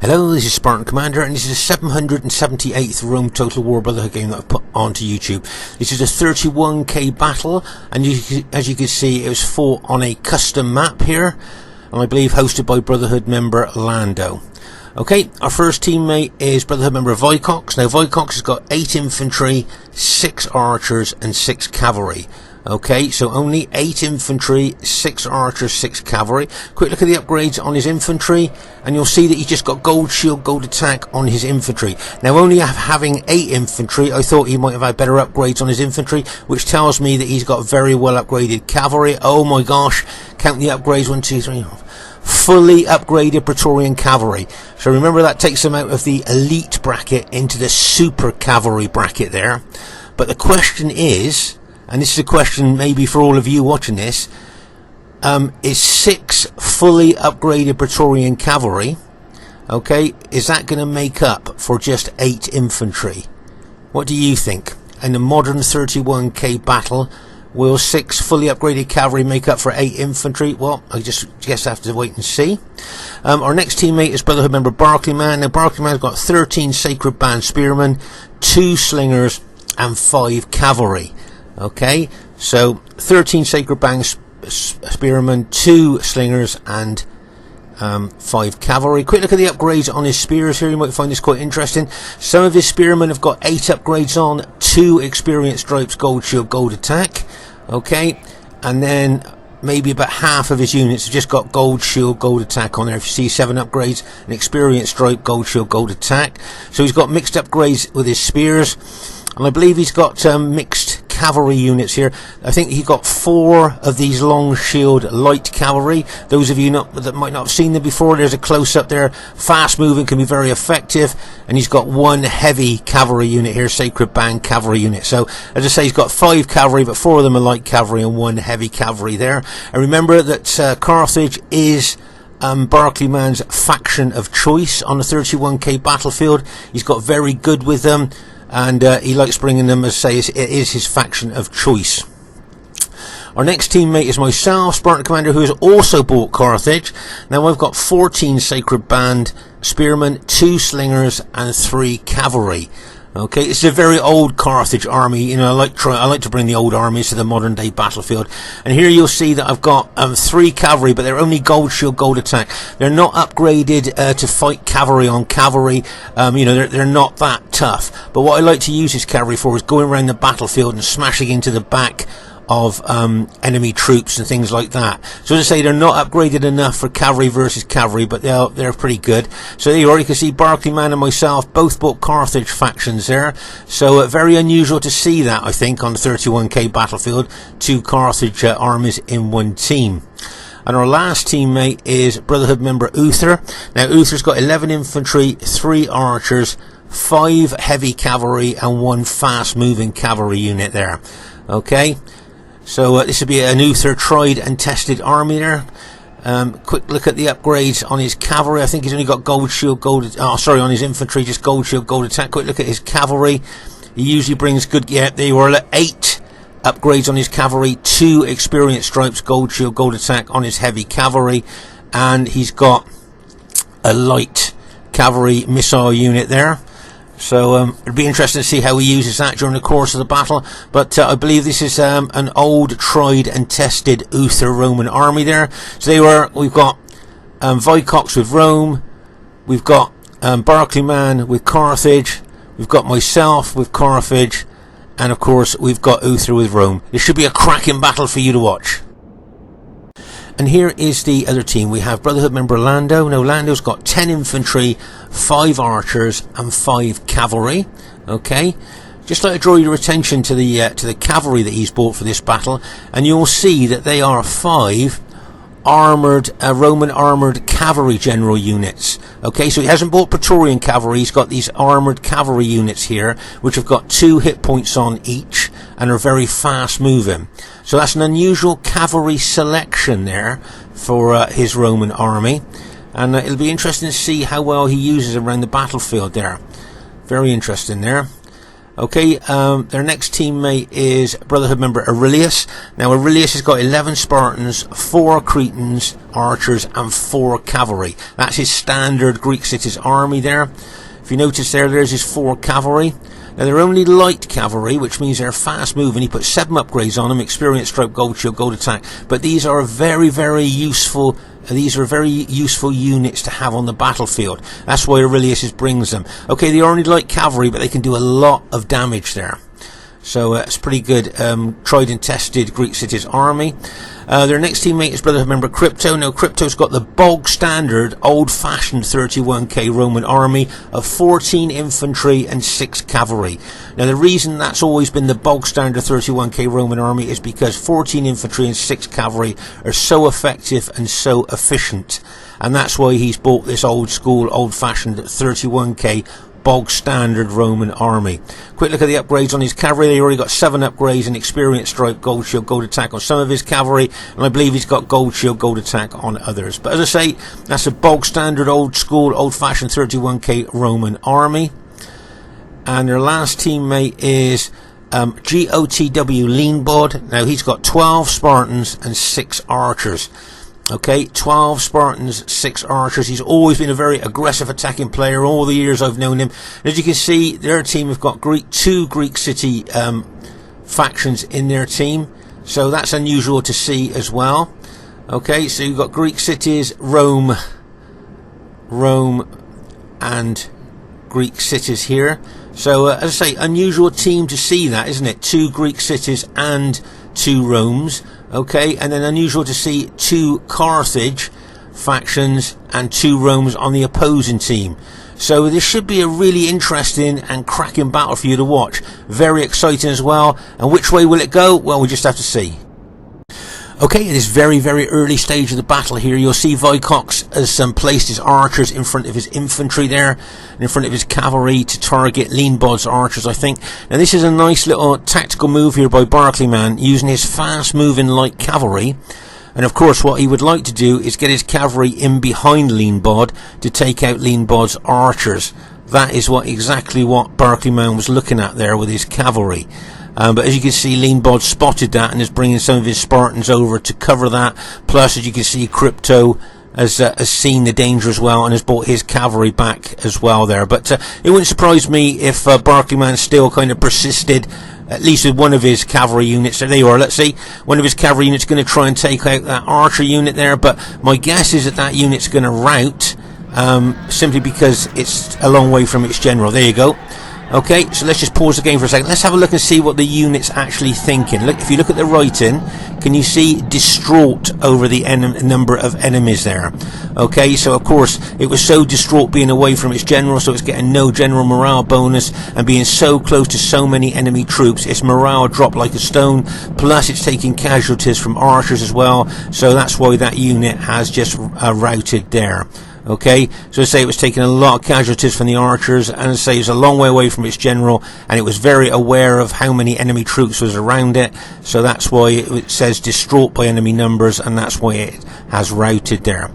Hello, this is Spartan Commander, and this is the 778th Rome Total War Brotherhood game that I've put onto YouTube. This is a 31k battle, and as you can see, it was fought on a custom map here, and I believe hosted by Brotherhood member Lando. Okay, our first teammate is Brotherhood member Vicox. Now, Vicox has got 8 infantry, 6 archers, and 6 cavalry. Okay, so only 8 infantry, 6 archers, 6 cavalry. Quick look at the upgrades on his infantry, and you'll see that he's just got gold shield, gold attack on his infantry. Now, only having 8 infantry, I thought he might have had better upgrades on his infantry, which tells me that he's got very well upgraded cavalry. Oh my gosh, count the upgrades, 1, 2, 3, fully upgraded Praetorian cavalry. So remember, that takes them out of the elite bracket into the super cavalry bracket there. But the question is, and this is a question maybe for all of you watching this, is 6 fully upgraded Praetorian cavalry, okay, is that going to make up for just 8 infantry? What do you think? In a modern 31k battle, will 6 fully upgraded cavalry make up for 8 infantry? Well, I just guess I have to wait and see. Our next teammate is Brotherhood member Barclayman. Now, Barclayman's got 13 Sacred Band Spearmen, 2 Slingers, and 5 cavalry. Okay, so 13 Sacred Band Spearmen, 2 Slingers, and 5 cavalry. Quick look at the upgrades on his spears here. You might find this quite interesting. Some of his spearmen have got 8 upgrades on, 2 experience stripes, gold shield, gold attack. Okay, and then maybe about half of his units have just got gold shield, gold attack on there. If you see 7 upgrades, an experience stripe, gold shield, gold attack. So he's got mixed upgrades with his spears, and I believe he's got mixed cavalry units here. I think he got 4 of these long shield light cavalry. Those of you that might not have seen them before, there's a close-up there. Fast moving, can be very effective. And he's got 1 heavy cavalry unit here, Sacred Band cavalry unit. So, as I say, he's got 5 cavalry, but 4 of them are light cavalry and 1 heavy cavalry there. And remember that Carthage is Barclayman's faction of choice on the 31k battlefield. He's got very good with them, and he likes bringing them, as I say, it is his faction of choice. Our next teammate is myself, Spartan Commander, who has also bought Carthage. Now, I've got 14 Sacred Band Spearmen, 2 Slingers, and 3 cavalry. Okay, it's a very old Carthage army. You know, I like to bring the old armies to the modern day battlefield. And here you'll see that I've got 3 cavalry, but they're only gold shield, gold attack. They're not upgraded to fight cavalry on cavalry. You know, they're not that tough. But what I like to use this cavalry for is going around the battlefield and smashing into the back of enemy troops and things like that. So as I say, they're not upgraded enough for cavalry versus cavalry, but they're pretty good. So there you are. You can see Barclayman and myself both bought Carthage factions there. So very unusual to see that, I think, on the 31k battlefield, 2 Carthage armies in 1 team. And our last teammate is Brotherhood member Uther. Now, Uther's got 11 infantry, 3 archers, 5 heavy cavalry, and 1 fast moving cavalry unit there. Okay, so this would be an Uther tried and tested army there. Quick look at the upgrades on his cavalry. I think he's only got gold shield, on his infantry, just gold shield, gold attack. Quick look at his cavalry. He usually brings good, they were 8 upgrades on his cavalry, 2 experience stripes, gold shield, gold attack on his heavy cavalry, and he's got a light cavalry missile unit there. So it'd be interesting to see how he uses that during the course of the battle. But I believe this is an old, tried and tested Uther Roman army there. So we've got Vicox with Rome, we've got Barclayman with Carthage, we've got myself with Carthage, and of course we've got Uther with Rome. This should be a cracking battle for you to watch. And here is the other team. We have Brotherhood member Lando. Now, Lando's got 10 infantry, 5 archers, and 5 cavalry. Okay, just like to draw your attention to the cavalry that he's bought for this battle, and you'll see that they are 5 armoured Roman armoured cavalry general units. Okay, so he hasn't bought Praetorian cavalry. He's got these armoured cavalry units here, which have got 2 hit points on each and are very fast moving. So that's an unusual cavalry selection there for his Roman army, and it'll be interesting to see how well he uses around the battlefield there. Very interesting there. Okay, their next teammate is Brotherhood member Aurelius. Now Aurelius has got 11 Spartans, 4 Cretans, archers and 4 cavalry. That's his standard Greek cities army there. If you notice there's his 4 cavalry. Now they're only light cavalry, which means they're fast moving. He put 7 upgrades on them, experience, stroke, gold shield, gold attack. But these are very, very useful. These are very useful units to have on the battlefield. That's why Aurelius brings them. Okay, they are only light cavalry, but they can do a lot of damage there. So it's pretty good, tried and tested Greek cities army. Their next teammate is Brotherhood member Crypto. Now Crypto's got the bog standard old-fashioned 31k Roman army of 14 infantry and 6 cavalry. Now the reason that's always been the bog standard 31k Roman army is because 14 infantry and 6 cavalry are so effective and so efficient, and that's why he's bought this old school old-fashioned 31k bog standard Roman army. Quick look at the upgrades on his cavalry. They already got 7 upgrades in experience, stripe, gold shield, gold attack on some of his cavalry, and I believe he's got gold shield, gold attack on others. But as I say, that's a bog standard old school old fashioned 31k Roman army. And their last teammate is GOTW Leanbod. Now he's got 12 Spartans and 6 archers. Okay, 12 Spartans, 6 archers. He's always been a very aggressive attacking player all the years I've known him. And as you can see, their team have got 2 Greek city factions in their team. So that's unusual to see as well. Okay, so you've got Greek cities, Rome, and Greek cities here. So as I say, unusual team to see that, isn't it? 2 Greek cities and 2 Romes. Okay, and then unusual to see 2 Carthage factions and 2 Romes on the opposing team. So this should be a really interesting and cracking battle for you to watch. Very exciting as well. And which way will it go? Well, we just have to see. Okay, at this very, very early stage of the battle here, you'll see Vicox has placed his archers in front of his infantry there, and in front of his cavalry to target Leanbod's archers, I think. Now this is a nice little tactical move here by Barclayman, using his fast-moving light cavalry. And of course what he would like to do is get his cavalry in behind Leanbod to take out Leanbod's archers. That is exactly what Barclayman was looking at there with his cavalry. But as you can see, Leanbod spotted that and is bringing some of his Spartans over to cover that. Plus, as you can see, Crypto has seen the danger as well and has brought his cavalry back as well there. But it wouldn't surprise me if Barclayman still kind of persisted, at least with one of his cavalry units. There they are, let's see. One of his cavalry units going to try and take out that archer unit there. But my guess is that unit's going to rout, simply because it's a long way from its general. There you go. Okay, so let's just pause the game for a second. Let's have a look and see what the unit's actually thinking. Look, if you look at the writing, can you see distraught over the number of enemies there? Okay, so of course it was so distraught being away from its general, so it's getting no general morale bonus, and being so close to so many enemy troops, its morale dropped like a stone. Plus it's taking casualties from archers as well, so that's why that unit has just routed there. Okay, so I say it was taking a lot of casualties from the archers, and I say it was a long way away from its general, and it was very aware of how many enemy troops was around it, so that's why it says distraught by enemy numbers, and that's why it has routed there.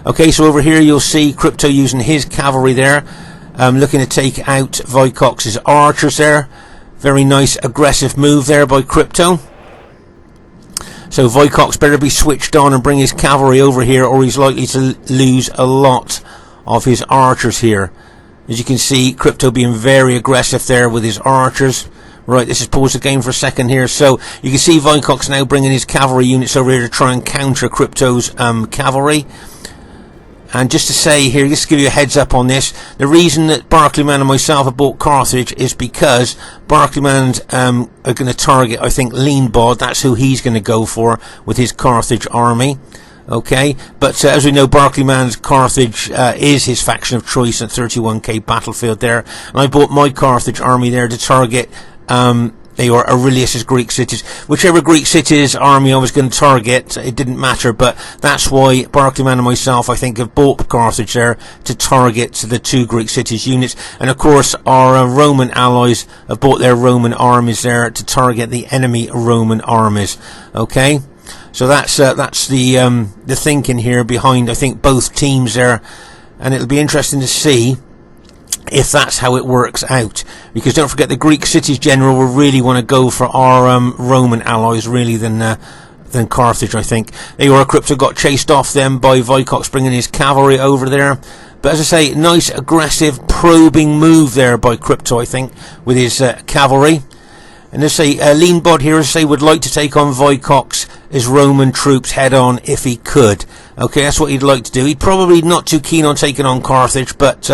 Okay, so over here you'll see Crypto using his cavalry there, looking to take out Vicox's archers there. Very nice aggressive move there by Crypto. So Vicox better be switched on and bring his cavalry over here, or he's likely to lose a lot of his archers here. As you can see, Crypto being very aggressive there with his archers. Right, let's just pause the game for a second here. So you can see Vicox now bringing his cavalry units over here to try and counter Crypto's cavalry. And just to say here, just to give you a heads up on this, the reason that Barclayman and myself have bought Carthage is because Barclayman are going to target, I think, Leanbod. That's who he's going to go for with his Carthage army. Okay, but as we know, Barclayman's Carthage is his faction of choice at 31k battlefield there. And I bought my Carthage army there to target they were Aurelius's Greek cities. Whichever Greek cities army I was going to target, it didn't matter, but that's why Barclayman and myself, I think, have bought Carthage there to target the 2 Greek cities units. And of course, our Roman allies have bought their Roman armies there to target the enemy Roman armies. Okay, so that's the thinking here behind, I think, both teams there, and it'll be interesting to see if that's how it works out. Because don't forget, the Greek cities general will really want to go for our Roman allies really than Carthage, I think. There you are. Crypto got chased off then by Vicox bringing his cavalry over there. But as I say, nice aggressive probing move there by Crypto, I think, with his cavalry. And let's say Leanbod here, as I say, would like to take on Vicox as Roman troops head on if he could. Okay, that's what he'd like to do. He'd probably not too keen on taking on Carthage, but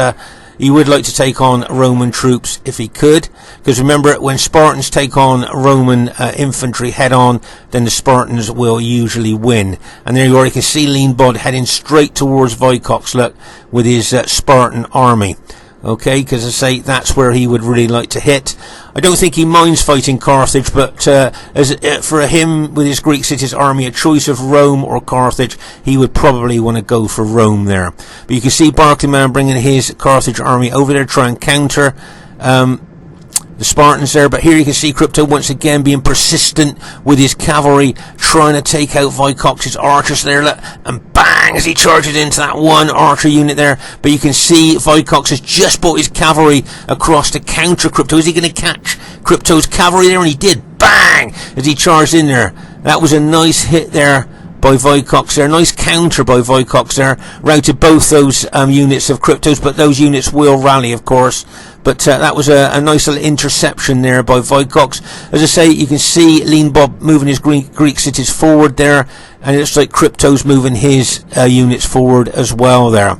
he would like to take on Roman troops if he could. Because remember, when Spartans take on Roman infantry head on, then the Spartans will usually win. And there you are, you can see Leanbod heading straight towards Vicox, look, with his Spartan army. Okay, because I say that's where he would really like to hit. I don't think he minds fighting Carthage, but for him, with his Greek cities army, a choice of Rome or Carthage, he would probably want to go for Rome there. But you can see Barclayman bringing his Carthage army over there, try and counter the Spartans there. But here you can see Crypto once again being persistent with his cavalry, trying to take out Vicox's archers there, look, and bang, as he charges into that one archer unit there. But you can see Vicox has just brought his cavalry across to counter Crypto. Is he going to catch Crypto's cavalry there? And he did, bang, as he charged in there. That was a nice hit there by Vicox there. Nice counter by Vicox there. Routed both those units of Cryptos, but those units will rally, of course. But that was a nice little interception there by Vicox. As I say, you can see Leanbod moving his Greek cities forward there, and it looks like Crypto's moving his units forward as well there.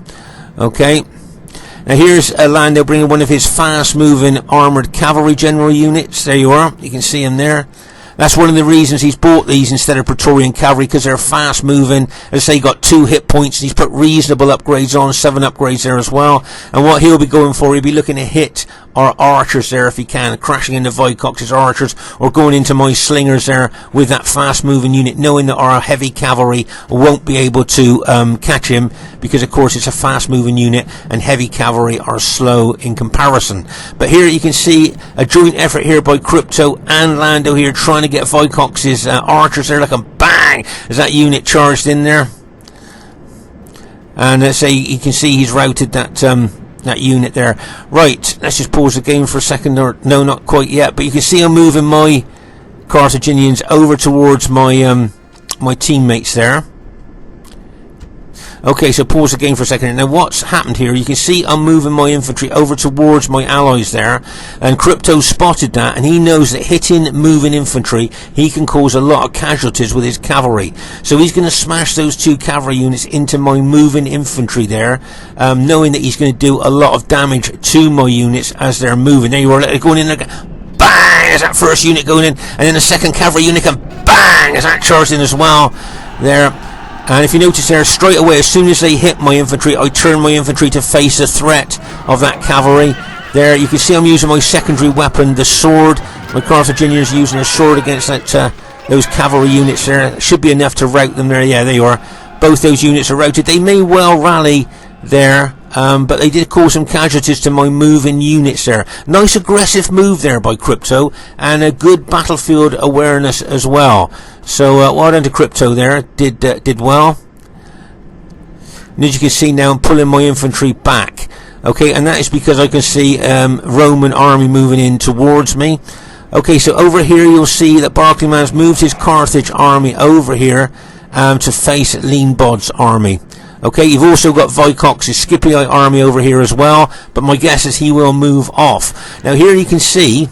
Okay. Now here's Lando bringing one of his fast-moving armoured cavalry general units. There you are. You can see him there. That's one of the reasons he's bought these instead of Praetorian cavalry, because they're fast moving. As I say, got 2 hit points, and he's put reasonable upgrades on, 7 upgrades there as well. And what he'll be going for, he'll be looking to hit our archers there if he can, crashing into Vicox's archers, or going into my slingers there with that fast moving unit, knowing that our heavy cavalry won't be able to catch him, because of course it's a fast moving unit and heavy cavalry are slow in comparison. But here you can see a joint effort here by Crypto and Lando here, trying to get Vicox's archers there, like a bang as that unit charged in there. And let's say you can see he's routed that unit there. Right, let's just pause the game for a second. Or no, not quite yet, but you can see I'm moving my Carthaginians over towards my my teammates there. Okay, so pause the game for a second. Now what's happened here, you can see I'm moving my infantry over towards my allies there, and Crypto spotted that, and he knows that hitting moving infantry, he can cause a lot of casualties with his cavalry. So he's going to smash those 2 cavalry units into my moving infantry there, knowing that he's going to do a lot of damage to my units as they're moving. There you are, they're going in there, bang, as that first unit going in, and then the second cavalry unit can bang, as that charged in as well there. And if you notice there, straight away, as soon as they hit my infantry, I turn my infantry to face the threat of that cavalry. There, you can see I'm using my secondary weapon, the sword. My Carthaginians using a sword against that those cavalry units there. It should be enough to rout them there. Yeah, there you are. Both those units are routed. They may well rally there, but they did cause some casualties to my moving units there. Nice aggressive move there by Crypto, and a good battlefield awareness as well. So well done to Crypto there, did well. And as you can see now, I'm pulling my infantry back. Okay, and that is because I can see Roman army moving in towards me. Okay, so over here you'll see that Barclayman's moved his Carthage army over here to face Leanbod's army. Okay, you've also got Vicox's Scipii army over here as well, but my guess is he will move off. Now here you can see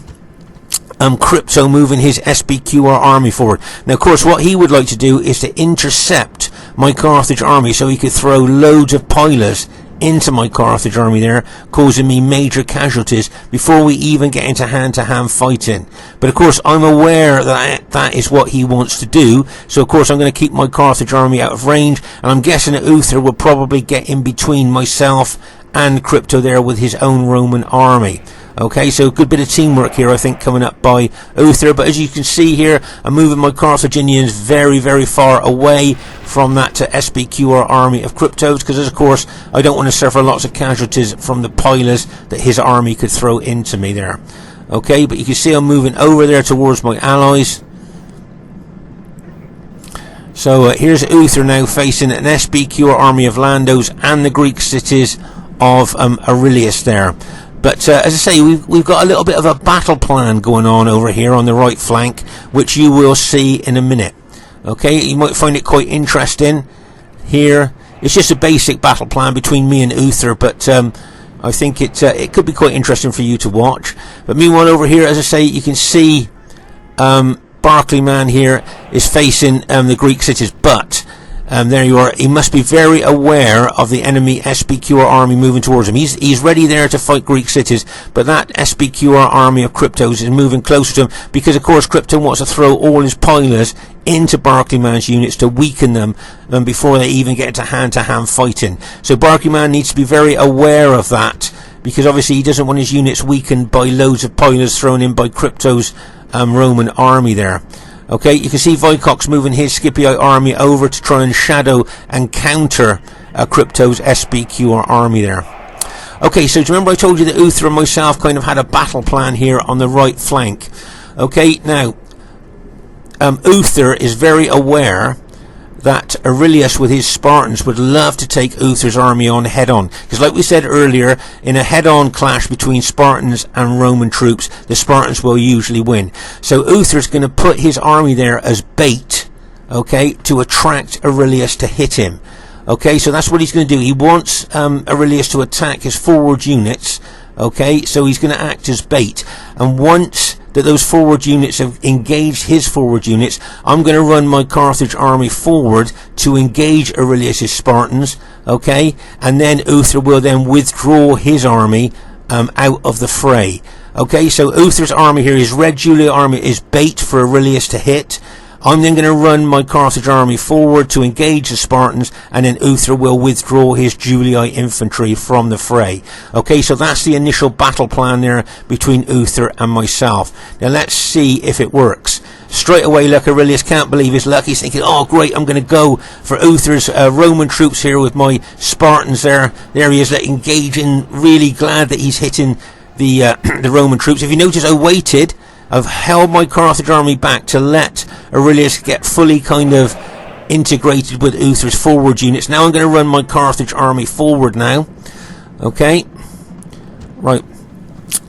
Crypto moving his SBQR army forward. Now of course what he would like to do is to intercept my Carthage army, so he could throw loads of pilers into my Carthage army there, causing me major casualties before we even get into hand-to-hand fighting. But of course I'm aware that that is what he wants to do, so of course I'm going to keep my Carthage army out of range, and I'm guessing that Uther will probably get in between myself and Crypto there with his own Roman army. Okay, so a good bit of teamwork here, I think, coming up by Uther. But as you can see here, I'm moving my Carthaginians very, very far away from that SBQR army of Cryptos, because of course I don't want to suffer lots of casualties from the pilers that his army could throw into me there. Okay, but you can see I'm moving over there towards my allies. So here's Uther now facing an SBQR army of Landos and the Greek cities of Aurelius there. But as I say, we've got a little bit of a battle plan going on over here on the right flank, which you will see in a minute. Okay, you might find it quite interesting here. It's just a basic battle plan between me and Uther, but I think it could be quite interesting for you to watch. But meanwhile over here, as I say, you can see Barclayman here is facing the Greek cities, but there you are. He must be very aware of the enemy SBQR army moving towards him. He's ready there to fight Greek cities, but that SBQR army of Cryptos is moving closer to him because, of course, Crypto wants to throw all his pilers into Barclayman's units to weaken them before they even get to hand fighting. So Barclayman needs to be very aware of that, because obviously he doesn't want his units weakened by loads of pilers thrown in by Crypto's Roman army there. Okay, you can see Vicox moving his Scipioid army over to try and shadow and counter Crypto's SBQR army there. Okay, so do you remember I told you that Uther and myself kind of had a battle plan here on the right flank? Okay, now Uther is very aware that Aurelius with his Spartans would love to take Uther's army on head-on, because like we said earlier, in a head-on clash between Spartans and Roman troops, the Spartans will usually win. So Uther's going to put his army there as bait, okay, to attract Aurelius to hit him. Okay, so that's what he's going to do. He wants Aurelius to attack his forward units, okay, so he's going to act as bait. And once that those forward units have engaged his forward units, I'm going to run my Carthage army forward to engage Aurelius' Spartans, okay, and then Uther will then withdraw his army out of the fray. Okay, so Uther's army here, his Red Julia army, is bait for Aurelius to hit. I'm then going to run my Carthage army forward to engage the Spartans, and then Uther will withdraw his Julii infantry from the fray. Okay, so that's the initial battle plan there between Uther and myself. Now let's see if it works. Straight away, look, Aurelius can't believe his luck. He's thinking, oh great, I'm going to go for Uther's Roman troops here with my Spartans there. There he is, like, engaging, really glad that he's hitting the Roman troops. If you notice, I waited. I've held my Carthage army back to let Aurelius get fully kind of integrated with Uther's forward units. Now I'm going to run my Carthage army forward now. Okay. Right.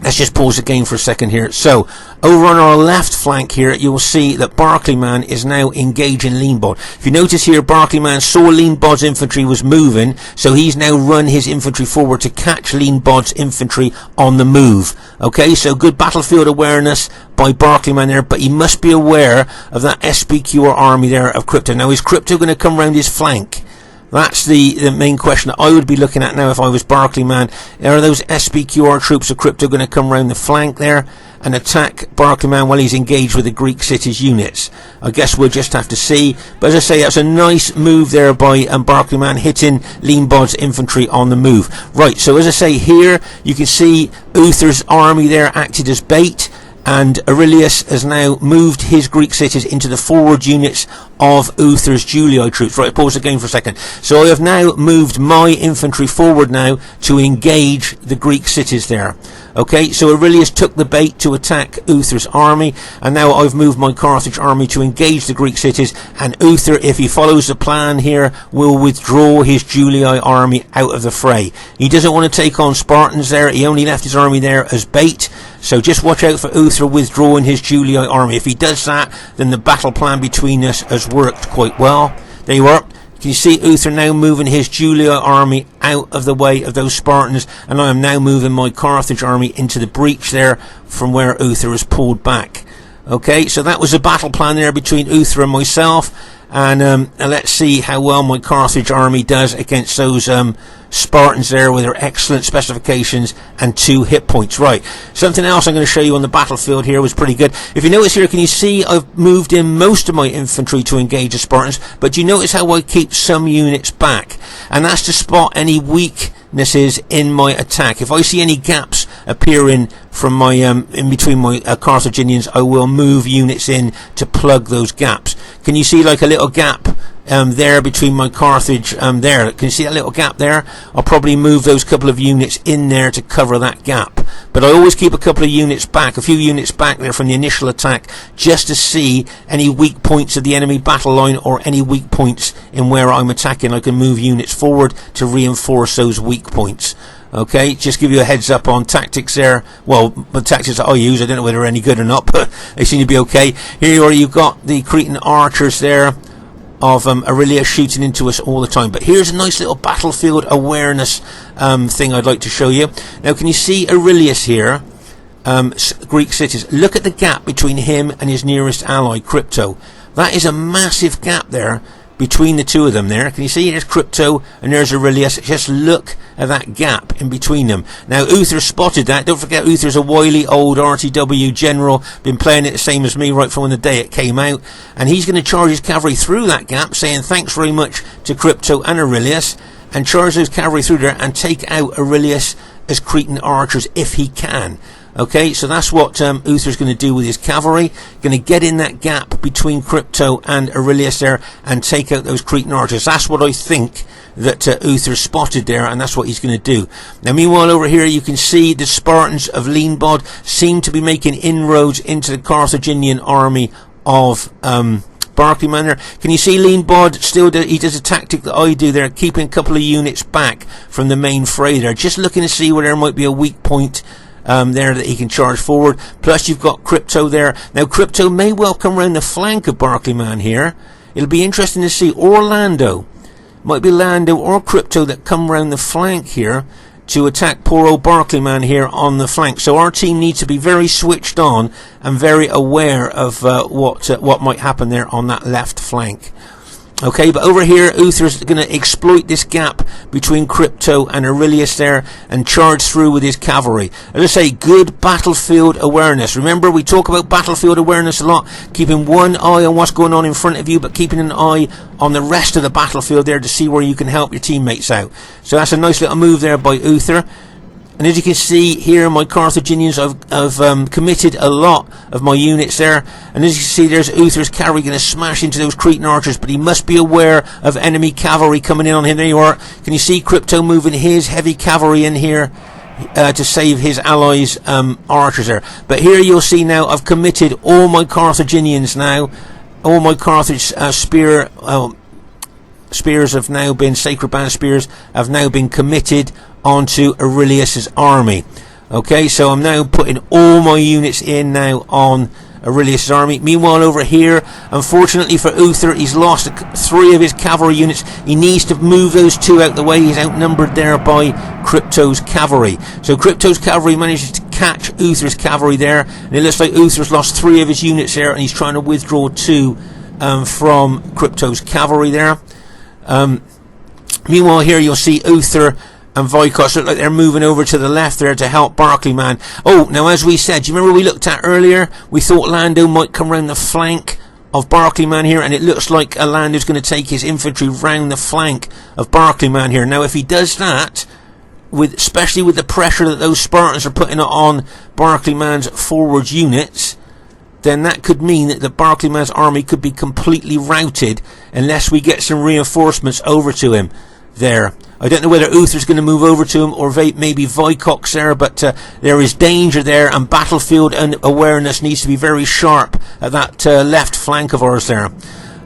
Let's just pause the game for a second here. So, over on our left flank here, you will see that Barclayman is now engaging Leanbod. If you notice here, Barclayman saw Leanbod's infantry was moving, so he's now run his infantry forward to catch Leanbod's infantry on the move. Okay, so good battlefield awareness by Barclayman there, but he must be aware of that SBQR army there of Crypto. Now, is Crypto going to come round his flank? That's the main question that I would be looking at now if I was Barclayman. Are those SBQR troops of Crypto going to come round the flank there and attack Barclayman while he's engaged with the Greek cities units? I guess we'll just have to see. But as I say, that's a nice move there by Barclayman, hitting Leanbod's infantry on the move. Right, so as I say here, you can see Uther's army there acted as bait, and Aurelius has now moved his Greek cities into the forward units of Uther's Julii troops. Right, pause the game for a second. So I have now moved my infantry forward now to engage the Greek cities there. Okay, so Aurelius took the bait to attack Uther's army, and now I've moved my Carthage army to engage the Greek cities, and Uther, if he follows the plan here, will withdraw his Julii army out of the fray. He doesn't want to take on Spartans there. He only left his army there as bait. So just watch out for Uther withdrawing his Julii army. If he does that, then the battle plan between us has worked quite well. There you are. Can you see Uther now moving his Julii army out of the way of those Spartans, and I am now moving my Carthage army into the breach there from where Uther has pulled back. Okay, so that was the battle plan there between Uther and myself, and let's see how well my Carthage army does against those Spartans there with their excellent specifications and 2 hit points. Right, something else I'm going to show you on the battlefield here was pretty good. If you notice here, can you see I've moved in most of my infantry to engage the Spartans, but do you notice how I keep some units back? And that's to spot any weaknesses in my attack. If I see any gaps appearing from my in between my Carthaginians, I will move units in to plug those gaps. Can you see like a little gap there between my Carthage there? Can you see that little gap there? I'll probably move those couple of units in there to cover that gap. But I always keep a couple of units back, a few units back there from the initial attack, just to see any weak points of the enemy battle line or any weak points in where I'm attacking. I can move units forward to reinforce those weak points. Okay, just give you a heads up on tactics there. Well, the tactics that I use, I don't know whether they're any good or not, but they seem to be okay. Here you are, you've got the Cretan archers there of Aurelius shooting into us all the time. But here's a nice little battlefield awareness thing I'd like to show you. Now, can you see Aurelius here? Greek cities. Look at the gap between him and his nearest ally, Crypto. That is a massive gap there between the two of them there. Can you see? There's Crypto and there's Aurelius. Just look at that gap in between them. Now, Uther spotted that. Don't forget, Uther's a wily old RTW general, been playing it the same as me right from the day it came out, and he's going to charge his cavalry through that gap, saying thanks very much to Crypto and Aurelius, and charge those cavalry through there and take out Aurelius as Cretan archers if he can. Okay, so that's what Uther's going to do with his cavalry. Going to get in that gap between Crypto and Aurelius there and take out those Cretan archers. That's what I think that Uther spotted there, and that's what he's going to do. Now, meanwhile, over here you can see the Spartans of Leanbod seem to be making inroads into the Carthaginian army of Barclayman there. Can you see Leanbod still he does a tactic that I do there, keeping a couple of units back from the main fray there, just looking to see where there might be a weak point there that he can charge forward. Plus you've got Crypto there. Now Crypto may well come around the flank of Barclayman here. It'll be interesting to see. Or Lando. Might be Lando or Crypto that come around the flank here to attack poor old Barclayman here on the flank. So our team needs to be very switched on and very aware of what might happen there on that left flank. Okay, but over here Uther's going to exploit this gap between Crypto and Aurelius there and charge through with his cavalry. As I say, good battlefield awareness. Remember, we talk about battlefield awareness a lot, keeping one eye on what's going on in front of you, but keeping an eye on the rest of the battlefield there to see where you can help your teammates out. So that's a nice little move there by Uther. And as you can see here, my Carthaginians, I've committed a lot of my units there. And as you can see, there's Uther's cavalry going to smash into those Cretan archers, but he must be aware of enemy cavalry coming in on him. There you are. Can you see Crypto moving his heavy cavalry in here to save his allies' archers there? But here you'll see now, I've committed all my Carthaginians now. All my Carthage spears have now been, sacred band spears have now been committed onto Aurelius's army. Okay, so I'm now putting all my units in now on Aurelius's army. Meanwhile, over here, unfortunately for Uther, he's lost 3 of his cavalry units. He needs to move those 2 out the way. He's outnumbered there by Crypto's cavalry. So Crypto's cavalry manages to catch Uther's cavalry there, and it looks like Uther's lost 3 of his units there, and he's trying to withdraw 2 from Crypto's cavalry there. Meanwhile, here you'll see Uther and Vicox look like they're moving over to the left there to help Barclayman. Oh, now as we said, do you remember we looked at earlier? We thought Lando might come round the flank of Barclayman here, and it looks like Lando's going to take his infantry round the flank of Barclayman here. Now, if he does that, especially with the pressure that those Spartans are putting on Barclayman's forward units, then that could mean that the Barclayman's army could be completely routed unless we get some reinforcements over to him there. I don't know whether Uther's going to move over to him or maybe Vicox there, but there is danger there, and battlefield and awareness needs to be very sharp at that left flank of ours there.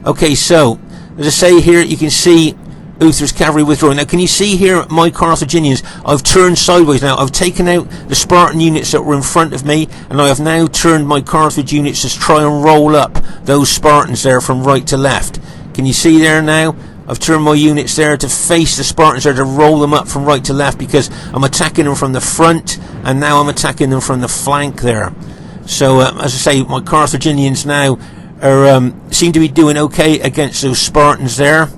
Okay, so as I say here, you can see Uther's cavalry withdrawing. Now, can you see here my Carthaginians? I've turned sideways now. I've taken out the Spartan units that were in front of me, and I have now turned my Carthage units to try and roll up those Spartans there from right to left. Can you see there now? I've turned my units there to face the Spartans there, to roll them up from right to left, because I'm attacking them from the front, and now I'm attacking them from the flank there. So, as I say, my Carthaginians now are seem to be doing okay against those Spartans there.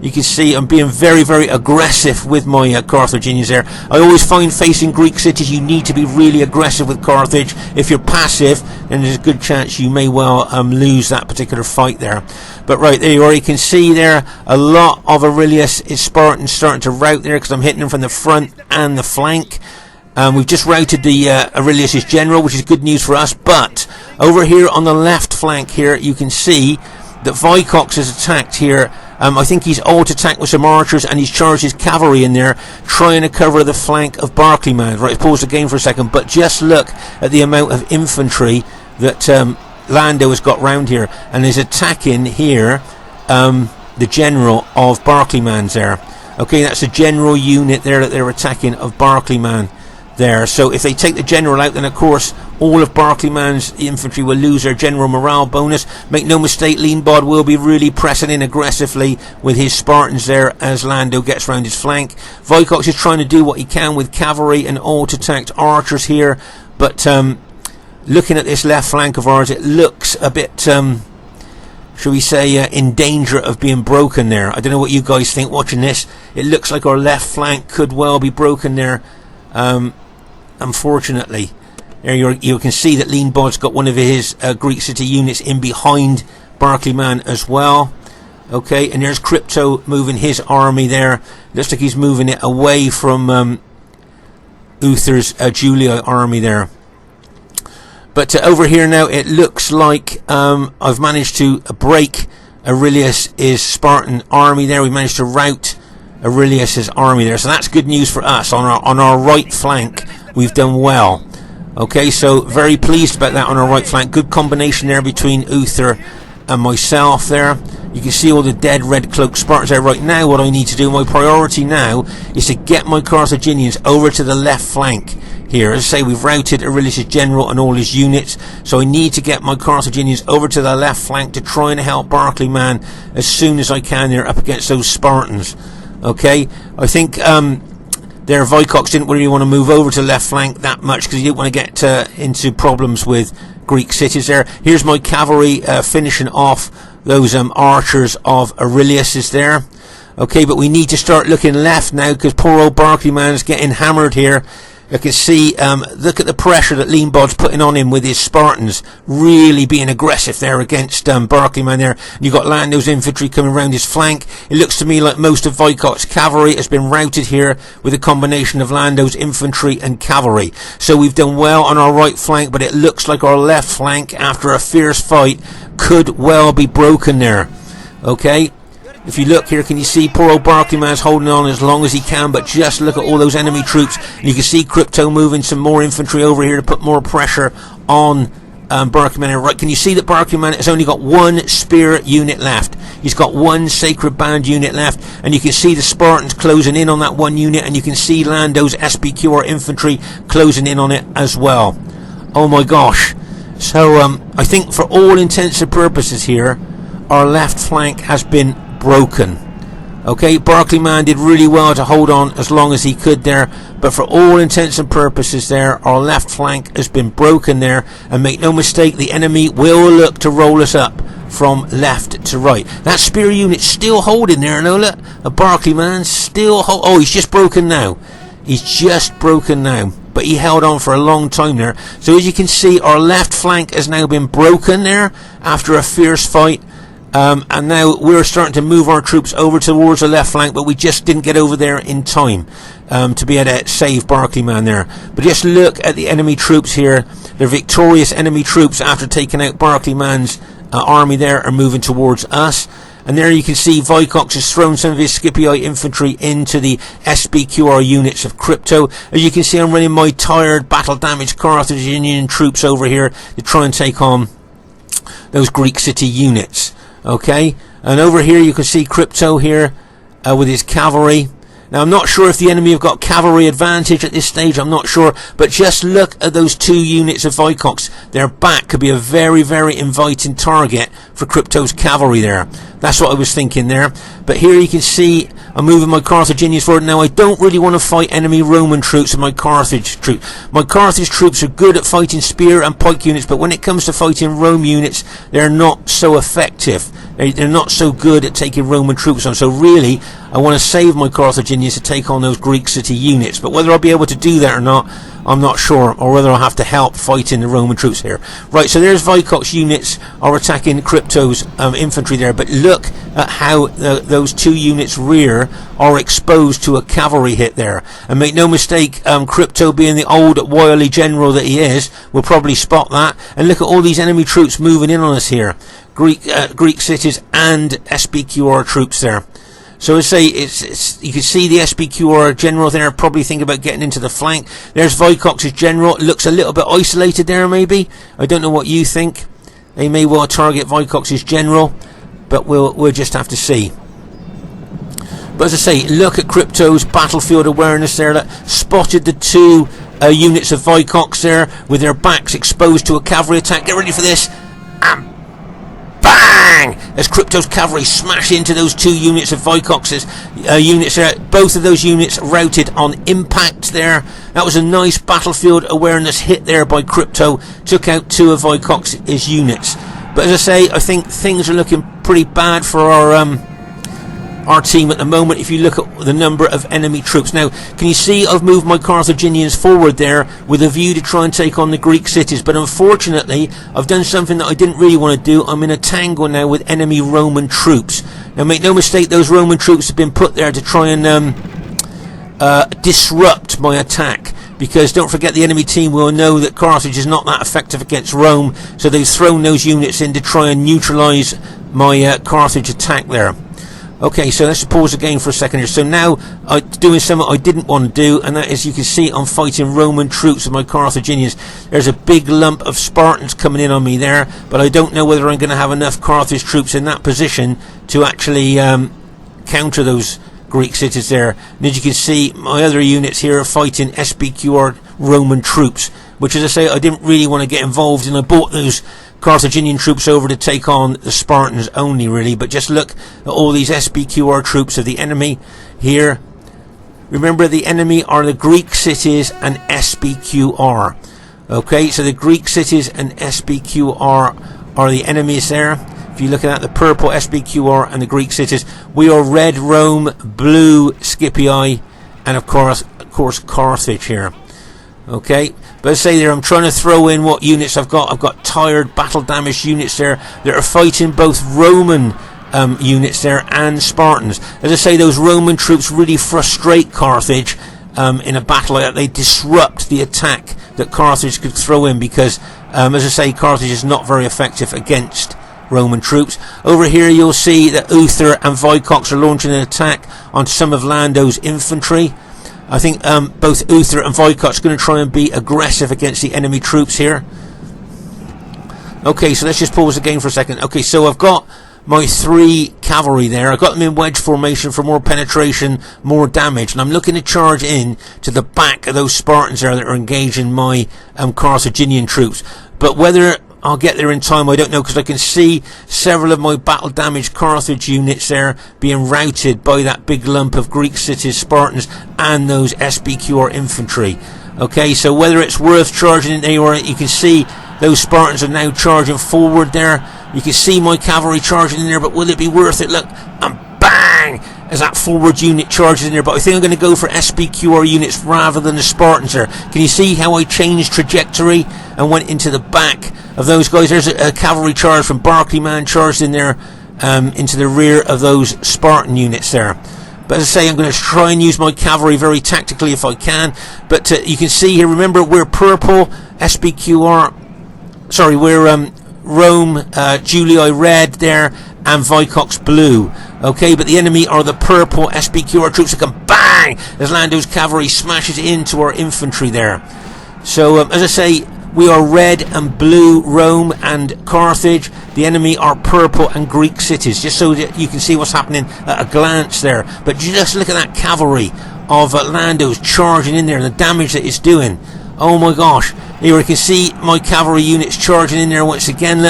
You can see I'm being very, very aggressive with my Carthaginians there. I always find facing Greek cities you need to be really aggressive with Carthage. If you're passive, then there's a good chance you may well lose that particular fight there. But right, there you are. You can see there a lot of Aurelius is Spartans starting to rout there, because I'm hitting them from the front and the flank. We've just routed the Aurelius's general, which is good news for us. But over here on the left flank here, you can see that Vicox has attacked here. I think he's alt-attacked with some archers, and he's charged his cavalry in there, trying to cover the flank of Barclayman. Right, pause the game for a second, but just look at the amount of infantry that Lando has got round here, and is attacking here the general of Barclayman's there. Okay, that's a general unit there that they're attacking of Barclayman there. So if they take the general out, then of course all of Barclayman's infantry will lose their general morale bonus. Make no mistake, Leanbod will be really pressing in aggressively with his Spartans there as Lando gets round his flank. Vicox is trying to do what he can with cavalry and auto-attacked archers here, but looking at this left flank of ours, it looks a bit, shall we say, in danger of being broken there. I don't know what you guys think watching this. It looks like our left flank could well be broken there, unfortunately. There you can see that Leanbod's got one of his Greek city units in behind Barclayman as well. Okay, and there's Crypto moving his army there. Looks like he's moving it away from Uther's Julia army there. But over here now, it looks like I've managed to break Aurelius' Spartan army there. We managed to rout Aurelius' army there. So that's good news for us. On our right flank, we've done well. Okay, so very pleased about that on our right flank. Good combination there between Uther and myself there. You can see all the dead red cloak Spartans there. Right now, what I need to do, my priority now, is to get my Carthaginians over to the left flank here. As I say, we've routed Aurelius' general and all his units, so I need to get my Carthaginians over to the left flank to try and help Barclayman as soon as I can there up against those Spartans. Okay, I think their Vicox didn't really want to move over to the left flank that much because he didn't want to get into problems with Greek cities there. Here's my cavalry finishing off those archers of Aurelius there. Okay, but we need to start looking left now because poor old Barclayman's getting hammered here. You can see, look at the pressure that Leanbod's putting on him with his Spartans, really being aggressive there against Barclayman there. And you've got Lando's infantry coming around his flank. It looks to me like most of Vicox's cavalry has been routed here with a combination of Lando's infantry and cavalry. So we've done well on our right flank, but it looks like our left flank, after a fierce fight, could well be broken there. Okay? If you look here, can you see poor old Barclayman's holding on as long as he can, but just look at all those enemy troops. And you can see Crypto moving some more infantry over here to put more pressure on Barclayman. Right, can you see that Barclayman has only got one spear unit left? He's got one sacred band unit left, and you can see the Spartans closing in on that one unit, and you can see Lando's SPQR infantry closing in on it as well. Oh my gosh. So I think for all intents and purposes here, our left flank has been broken. Okay, Barclayman did really well to hold on as long as he could there, but for all intents and purposes there, our left flank has been broken there, and make no mistake, the enemy will look to roll us up from left to right. That spear unit's still holding there, no look, a Barclayman still oh, he's just broken now. He's just broken now, but he held on for a long time there. So as you can see, our left flank has now been broken there after a fierce fight. And now we're starting to move our troops over towards the left flank, but we just didn't get over there in time to be able to save Barclayman there. But just look at the enemy troops here. They're victorious enemy troops after taking out Barclayman's army there are moving towards us. And there you can see Vicox has thrown some of his Scipii infantry into the SPQR units of Crypto. As you can see, I'm running my tired, battle-damaged Carthaginian troops over here to try and take on those Greek city units. Okay, and over here you can see Crypto here with his cavalry. Now I'm not sure if the enemy have got cavalry advantage at this stage, I'm not sure, but just look at those two units of Vicox. Their back could be a very, very inviting target for Crypto's cavalry there. That's what I was thinking there. But here you can see I'm moving my Carthaginians forward. Now I don't really want to fight enemy Roman troops and my Carthage troops. My Carthage troops are good at fighting spear and pike units, but when it comes to fighting Rome units, they're not so effective. They're not so good at taking Roman troops on. So really, I want to save my Carthaginians to take on those Greek city units. But whether I'll be able to do that or not, I'm not sure, or whether I'll have to help fighting the Roman troops here. Right, so there's Vicox units are attacking Crypto's infantry there, but look at how those two units rear are exposed to a cavalry hit there. And make no mistake, Crypto, being the old wily general that he is, will probably spot that. And look at all these enemy troops moving in on us here. Greek cities and SPQR troops there. So I say, you can see the SPQR general there, probably thinking about getting into the flank. There's Vicox's general. It looks a little bit isolated there, maybe. I don't know what you think. They may well target Vicox's general, but we'll just have to see. But as I say, look at Crypto's battlefield awareness there. That spotted the two units of Vicox there with their backs exposed to a cavalry attack. Get ready for this. And bang! As Crypto's cavalry smash into those two units of Vicox's units there. Both of those units routed on impact there. That was a nice battlefield awareness hit there by Crypto. Took out two of Vicox's units. But as I say, I think things are looking pretty bad for our team at the moment if you look at the number of enemy troops. Now, can you see I've moved my Carthaginians forward there with a view to try and take on the Greek cities, but unfortunately I've done something that I didn't really want to do. I'm in a tangle now with enemy Roman troops. Now make no mistake, those Roman troops have been put there to try and disrupt my attack, because don't forget, the enemy team will know that Carthage is not that effective against Rome, so they've thrown those units in to try and neutralise my Carthage attack there. Okay, so let's pause again for a second here. So now I'm doing something I didn't want to do, and that is, you can see I'm fighting Roman troops with my Carthaginians. There's a big lump of Spartans coming in on me there, but I don't know whether I'm going to have enough Carthage troops in that position to actually counter those Greek cities there. And as you can see, my other units here are fighting SBQR Roman troops, which, as I say, I didn't really want to get involved in. I bought those Carthaginian troops over to take on the Spartans only, really. But just look at all these SBQR troops of the enemy here. Remember, the enemy are the Greek cities and SBQR. Okay, so the Greek cities and SBQR are the enemies there. If you look at that, the purple SBQR and the Greek cities, we are red Rome, blue Scipii, and of course Carthage here. Okay, but as I say there, I'm trying to throw in what units I've got. I've got tired, battle damaged units there that are fighting both Roman units there and Spartans. As I say, those Roman troops really frustrate Carthage in a battle like that. They disrupt the attack that Carthage could throw in, because as I say, Carthage is not very effective against Roman troops. Over here you'll see that Uther and Vicox are launching an attack on some of Lando's infantry. I think both Uther and Vicox are going to try and be aggressive against the enemy troops here. Okay, so let's just pause again for a second. Okay, so I've got my 3 cavalry there. I've got them in wedge formation for more penetration, more damage, and I'm looking to charge in to the back of those Spartans there that are engaging my Carthaginian troops. But whether I'll get there in time, I don't know, because I can see several of my battle damaged Carthage units there being routed by that big lump of Greek cities, Spartans, and those SBQR infantry. Okay, so whether it's worth charging in there, or you can see those Spartans are now charging forward there. You can see my cavalry charging in there, but will it be worth it? Look, and bang! As that forward unit charges in there. But I think I'm going to go for SBQR units rather than the Spartans there. Can you see how I changed trajectory and went into the back of those guys? There's a cavalry charge from Barclayman charged in there into the rear of those Spartan units there. But as I say, I'm going to try and use my cavalry very tactically if I can. But you can see here, remember, we're purple, SBQR, sorry, we're Rome, Julii red there, and Vicox blue. Okay, but the enemy are the purple SBQR troops that can bang as Lando's cavalry smashes into our infantry there. So as I say, we are red and blue Rome and Carthage. The enemy are purple and Greek cities, just so that you can see what's happening at a glance there. But just look at that cavalry of Lando's charging in there and the damage that it's doing. Oh my gosh, here you can see my cavalry units charging in there once again,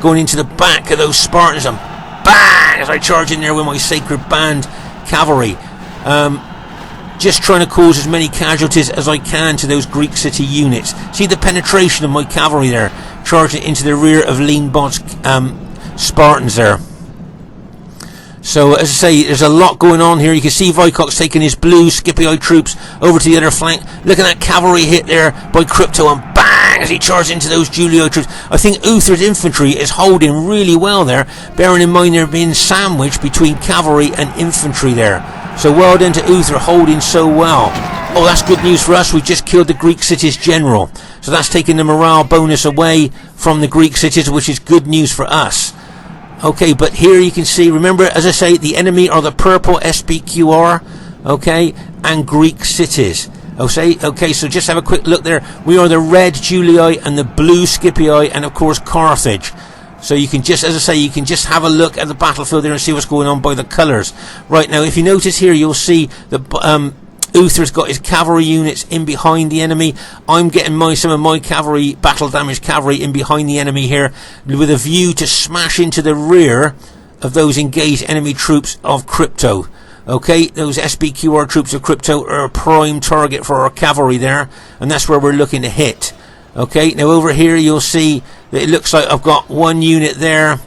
going into the back of those Spartans, and bang as I charge in there with my Sacred Band cavalry. Just trying to cause as many casualties as I can to those Greek city units. See the penetration of my cavalry there, charging into the rear of Leanbod's Spartans there. So as I say, there's a lot going on here. You can see Vicox taking his blue Scipii troops over to the other flank. Look at that cavalry hit there by Crypto, and bang as he charges into those Julii troops. I think Uther's infantry is holding really well there, bearing in mind they're being sandwiched between cavalry and infantry there. So well done to Uther, holding so well. Oh, that's good news for us. We've just killed the Greek cities general. So that's taking the morale bonus away from the Greek cities, which is good news for us. Okay, but here you can see, remember, as I say, the enemy are the purple SBQR, okay, and Greek cities. Okay, so just have a quick look there. We are the red Julii and the blue Scipii, and of course Carthage. So you can just, as I say, you can just have a look at the battlefield there and see what's going on by the colours. Right, now if you notice here, you'll see that Uther's got his cavalry units in behind the enemy. I'm getting some of my cavalry, battle damaged cavalry, in behind the enemy here, with a view to smash into the rear of those engaged enemy troops of Crypto. Okay, those SBQR troops of Crypto are a prime target for our cavalry there, and that's where we're looking to hit. Okay, now over here you'll see that it looks like I've got one unit there.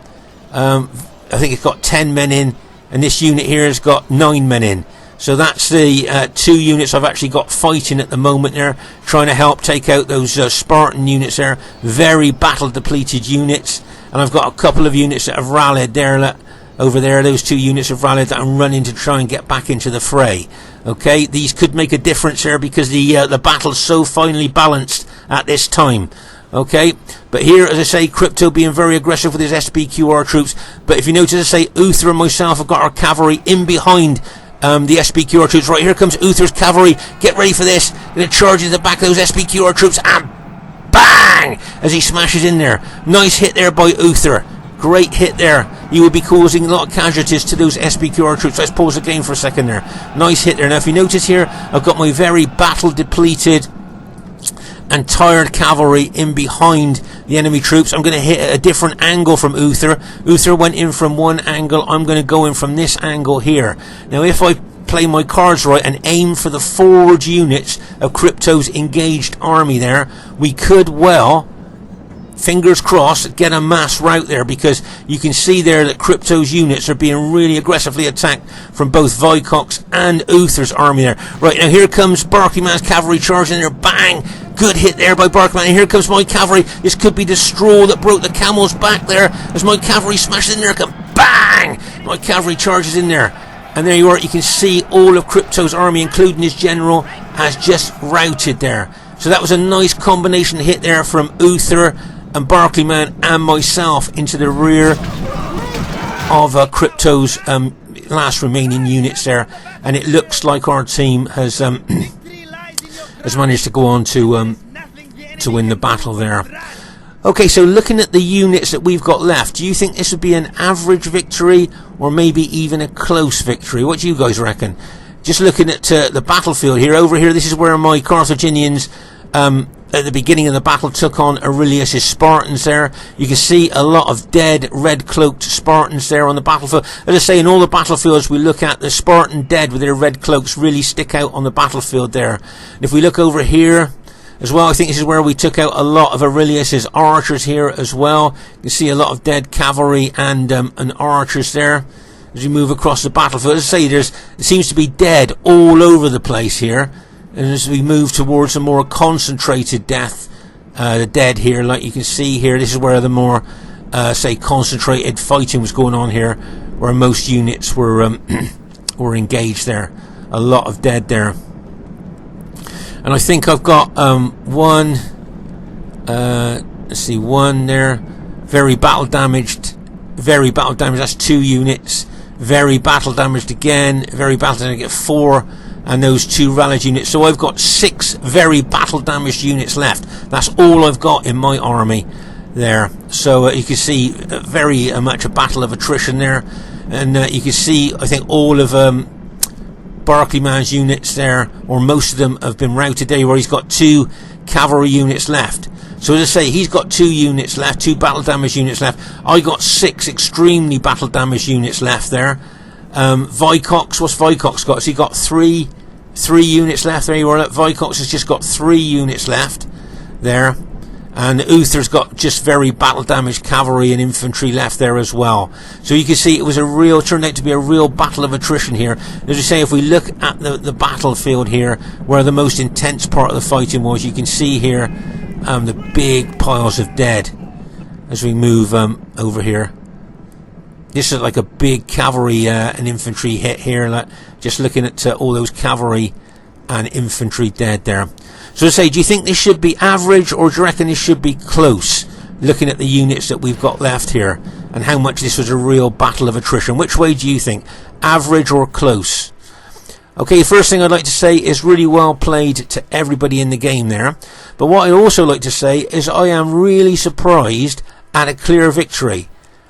I think it's got 10 men in, and this unit here has got 9 men in. So that's the 2 units I've actually got fighting at the moment there, trying to help take out those Spartan units there. Very battle depleted units, and I've got a couple of units that have rallied there. Over there, those 2 units have rallied that I'm running to try and get back into the fray. Okay, these could make a difference here because the battle's so finely balanced at this time. Okay, but here, as I say, Crypto being very aggressive with his SBQR troops. But if you notice, as I say, Uther and myself have got our cavalry in behind the SBQR troops. Right, here comes Uther's cavalry. Get ready for this. Going to charge into the back of those SBQR troops, and bang! As he smashes in there. Nice hit there by Uther. Great hit there. You would be causing a lot of casualties to those SBQR troops. Let's pause the game for a second there. Nice hit there. Now if you notice here, I've got my very battle depleted and tired cavalry in behind the enemy troops. I'm going to hit at a different angle from Uther. Uther went in from one angle. I'm going to go in from this angle here. Now if I play my cards right and aim for the forward units of Crypto's engaged army there, we could well, fingers crossed, get a mass rout there, because you can see there that Crypto's units are being really aggressively attacked from both Vicox and Uther's army there. Right, now here comes Barclayman's cavalry charging there. Bang! Good hit there by Barclayman. And here comes my cavalry. This could be the straw that broke the camel's back there, as my cavalry smashes in there. Bang! My cavalry charges in there. And there you are. You can see all of Crypto's army, including his general, has just routed there. So that was a nice combination hit there from Uther and Barclayman and myself into the rear of Crypto's last remaining units there, and it looks like our team has managed to go on to win the battle there. Okay, so looking at the units that we've got left, do you think this would be an average victory or maybe even a close victory? What do you guys reckon? Just looking at the battlefield here, over here, this is where my Carthaginians at the beginning of the battle took on Aurelius' Spartans there. You can see a lot of dead red-cloaked Spartans there on the battlefield. As I say, in all the battlefields we look at, the Spartan dead with their red cloaks really stick out on the battlefield there. And if we look over here as well, I think this is where we took out a lot of Aurelius' archers here as well. You can see a lot of dead cavalry and archers there as we move across the battlefield. As I say, it seems to be dead all over the place here. And as we move towards a more concentrated death, the dead here, like you can see here, this is where the more, say, concentrated fighting was going on here, where most units were were engaged there. A lot of dead there. And I think I've got one, let's see, one there, very battle damaged, that's 2 units, very battle damaged again, very battle damaged, I get 4. And those 2 rallied units. So I've got 6 very battle damaged units left. That's all I've got in my army there. So you can see very much a battle of attrition there. And you can see, I think, all of Barclayman's units there, or most of them, have been routed there, where he's got 2 cavalry units left. So as I say, he's got 2 units left, 2 battle damaged units left. I got 6 extremely battle damaged units left there. Vicox, what's Vicox got? So he got 3 units left. There you are. Vicox has just got 3 units left there, and Uther's got just very battle damaged cavalry and infantry left there as well. So you can see it was turned out to be a real battle of attrition here. As I say, if we look at the battlefield here, where the most intense part of the fighting was, you can see here the big piles of dead as we move over here. This is like a big cavalry and infantry hit here, like just looking at all those cavalry and infantry dead there. So I say, do you think this should be average, or do you reckon this should be close, looking at the units that we've got left here and how much this was a real battle of attrition? Which way do you think, average or close? Okay, first thing I'd like to say is really well played to everybody in the game there. But what I'd also like to say is I am really surprised and a clear victory.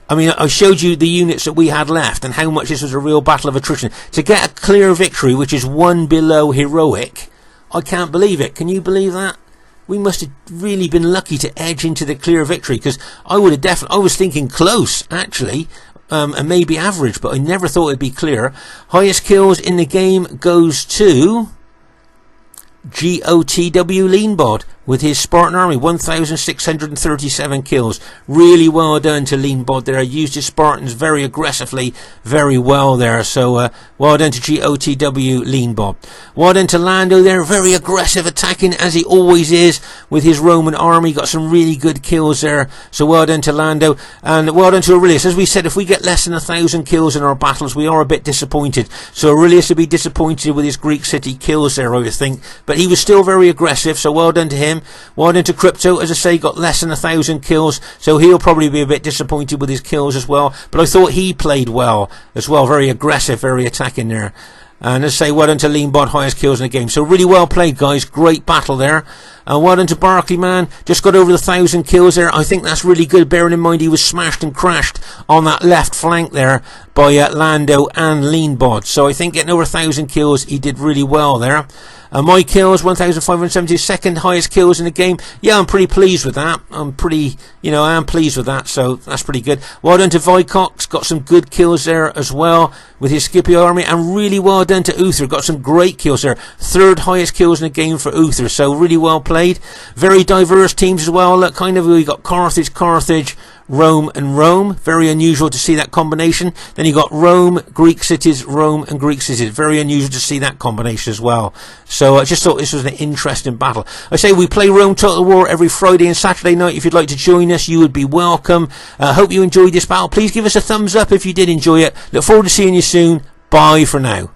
I mean, I showed you the units that we had left and how much this was a real battle of attrition. To get a clear victory, which is one below heroic, I can't believe it. Can you believe that? We must have really been lucky to edge into the clear victory, because I would have definitely, I was thinking close, actually, and maybe average, but I never thought it'd be clear. Highest kills in the game goes to GOTW Leanbod with his Spartan army, 1,637 kills. Really well done to Leanbod there. Used his Spartans very aggressively, very well there. So well done to GOTW Leanbod. Well done to Lando there, very aggressive, attacking as he always is with his Roman army. Got some really good kills there. So well done to Lando, and well done to Aurelius. As we said, if we get less than 1,000 kills in our battles, we are a bit disappointed. So Aurelius would be disappointed with his Greek city kills there, I would think. But he was still very aggressive, so well done to him. Well done to Crypto, as I say, got less than 1,000 kills, so he'll probably be a bit disappointed with his kills as well. But I thought he played well as well, very aggressive, very attacking there. And as I say, well done to Leanbod, highest kills in the game. So really well played, guys. Great battle there. And well done to Barclayman. Just got over the 1,000 kills there. I think that's really good, bearing in mind he was smashed and crashed on that left flank there by Lando and Leanbod. So I think getting over 1,000 kills, he did really well there. My kills, 1,570, second highest kills in the game. Yeah, I'm pretty pleased with that. I am pleased with that, so that's pretty good. Well done to Vicox, got some good kills there as well with his Scipio army, and really well done to Uther, got some great kills there. Third highest kills in the game for Uther, so really well played. Very diverse teams as well. Look, kind of, we got Carthage, Rome and Rome. Very unusual to see that combination. Then you got Rome, Greek cities, Rome and Greek cities. Very unusual to see that combination as well. So I just thought this was an interesting battle. I say we play Rome Total War every Friday and Saturday night. If you'd like to join us, you would be welcome. Hope you enjoyed this battle. Please give us a thumbs up if you did enjoy it. Look forward to seeing you soon. Bye for now.